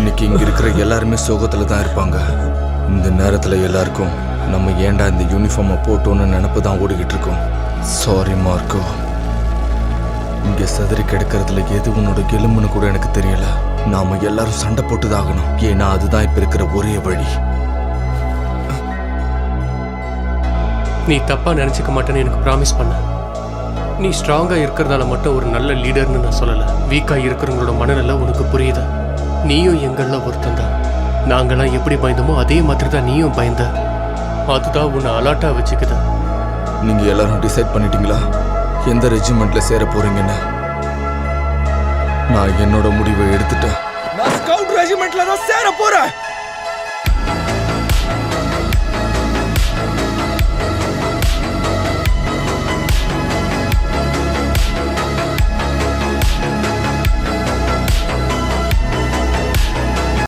இன்னைக்கு இங்க இருக்கிற எல்லாருமே சோகத்துல தான் இருப்பாங்க. இந்த நேரத்துல எல்லாருக்கும் நம்ம ஏன்டா இந்த யூனிஃபார்மை போட்டோன்னு நினப்பு தான் ஓடிக்கிட்டு இருக்கோம். சாரி மார்க்கோ, இங்க சதுரி கிடக்கிறதுல எது உன்னோட எலும்புன்னு கூட எனக்கு தெரியல. நாம எல்லாரும் சண்டை போட்டுதாகணும், ஏன்னா அதுதான் இப்ப இருக்கிற ஒரே வழி. நீ தப்பா நினைச்சுக்க மாட்டேன்னு எனக்கு ப்ராமிஸ் பண்ண. நீ ஸ்ட்ராங்கா இருக்கிறதால மட்டும் ஒரு நல்ல லீடர்னு நான் சொல்லல. வீக்கா இருக்கிறவங்களோட மனநிலை உனக்கு புரியுதா? நீயும் எங்கள ஒருத்தன் தான். நாங்களாம் எப்படி பயந்தோமோ அதே மாதிரி தான் நீயும் பயந்த. அதுதான் உன்னை அலாட்டா வச்சுக்குது. நீங்க எல்லாரும் டிசைட் பண்ணிட்டீங்களா எந்த ரெஜிமெண்ட்ல சேர போறீங்கன்னு? நான் என்னோட முடிவை எடுத்துட்டேன். நான் ஸ்கவுட் ரெஜிமெண்ட்ல தான் சேர போறேன்.